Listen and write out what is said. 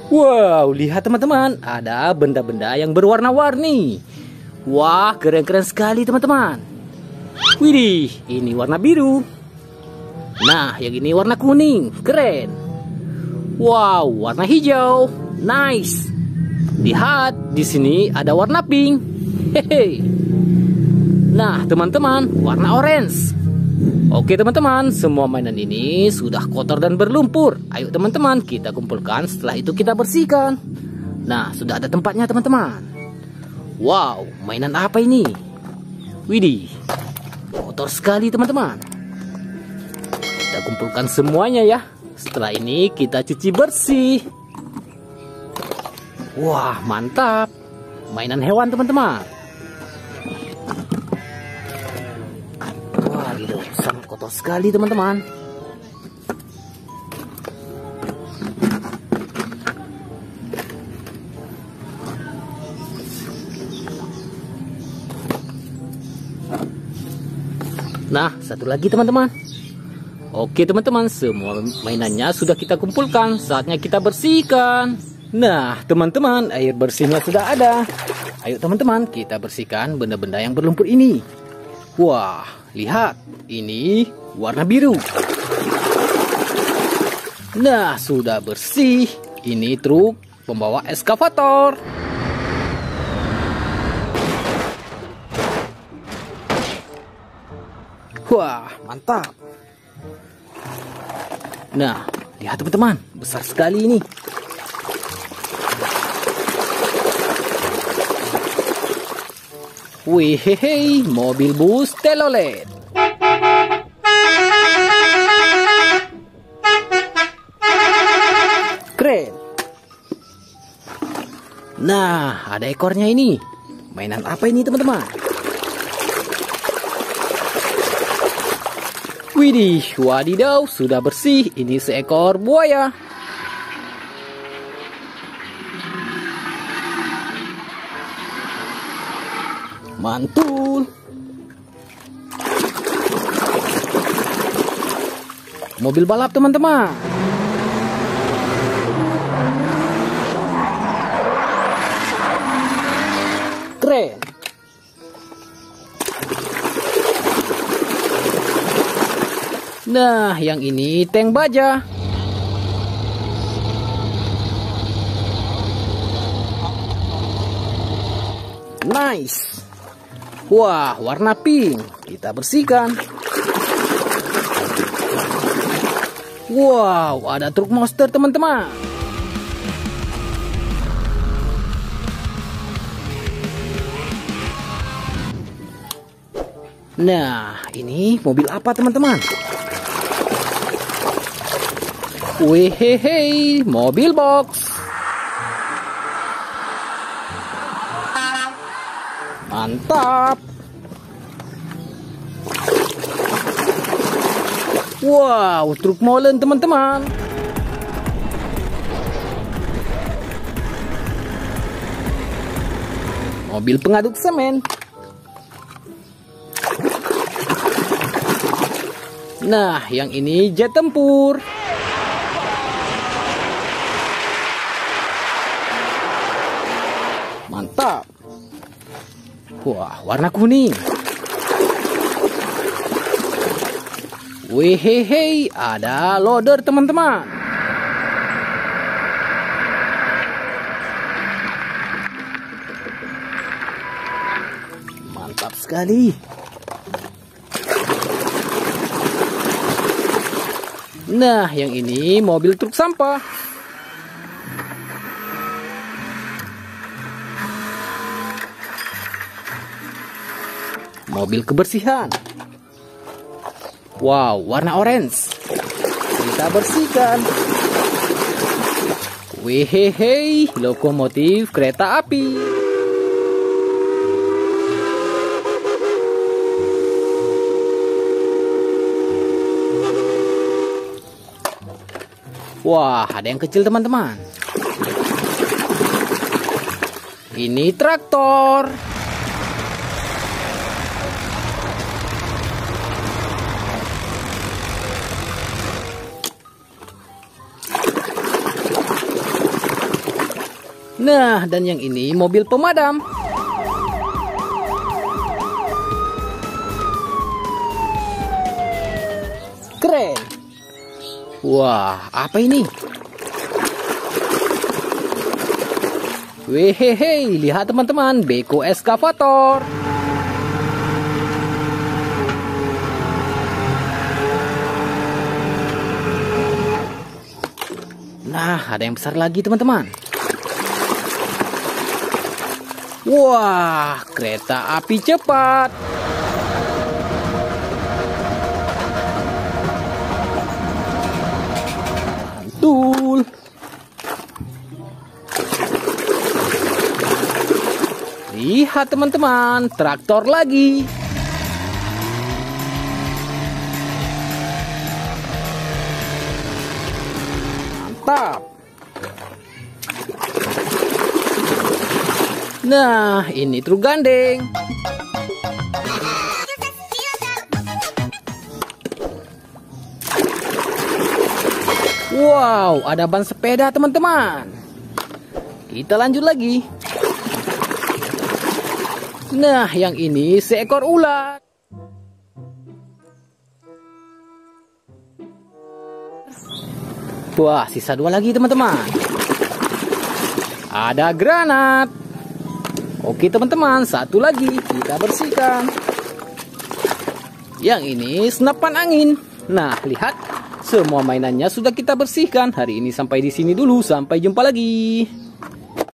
Wow, lihat teman-teman, ada benda-benda yang berwarna-warni. Wah, keren-keren sekali teman-teman. Widih, ini warna biru. Nah, yang ini warna kuning, keren. Wow, warna hijau, nice. Lihat, di sini ada warna pink. Hehe. Nah, teman-teman, warna orange. Oke teman-teman, semua mainan ini sudah kotor dan berlumpur. Ayo teman-teman, kita kumpulkan, setelah itu kita bersihkan. Nah, sudah ada tempatnya teman-teman. Wow, mainan apa ini? Widih, kotor sekali teman-teman. Kita kumpulkan semuanya ya. Setelah ini kita cuci bersih. Wah, mantap. Mainan hewan teman-teman. Wah, gitu, sangat kotor sekali teman-teman. Nah, satu lagi teman-teman. Oke teman-teman, semua mainannya sudah kita kumpulkan. Saatnya kita bersihkan. Nah teman-teman, air bersihnya sudah ada. Ayo teman-teman, kita bersihkan benda-benda yang berlumpur ini. Wah, lihat, ini warna biru. Nah, sudah bersih. Ini truk pembawa eskavator. Wah, mantap. Nah, lihat teman-teman, besar sekali ini. Wih, mobil bus telolet. Keren. Nah, ada ekornya ini. Mainan apa ini teman-teman? Widih, wadidaw, sudah bersih. Ini seekor buaya. Mantul. Mobil balap teman-teman. Keren. Nah, yang ini tank baja. Nice. Wah, warna pink. Kita bersihkan. Wow, ada truk monster teman-teman. Nah, ini mobil apa teman-teman? Wih, mobil box. Mantap. Wow, truk molen teman-teman. Mobil pengaduk semen. Nah, yang ini jet tempur. Mantap. Wah, warna kuning. Wih, ada loader teman-teman. Mantap sekali. Nah, yang ini mobil truk sampah. Mobil kebersihan. Wow, warna orange. Kita bersihkan. Wih, lokomotif kereta api. Wah, ada yang kecil teman-teman. Ini traktor. Nah, dan yang ini mobil pemadam. Keren. Wah, apa ini? Wehehe, lihat teman-teman, beko eskavator. Nah, ada yang besar lagi teman-teman. Wah, kereta api cepat. Mantul. Lihat teman-teman, traktor lagi. Mantap. Nah, ini truk gandeng. Wow, ada ban sepeda teman-teman. Kita lanjut lagi. Nah, yang ini seekor ular. Wah, sisa 2 lagi teman-teman. Ada granat. Oke teman-teman, 1 lagi kita bersihkan. Yang ini senapan angin. Nah, lihat, semua mainannya sudah kita bersihkan. Hari ini sampai di sini dulu. Sampai jumpa lagi.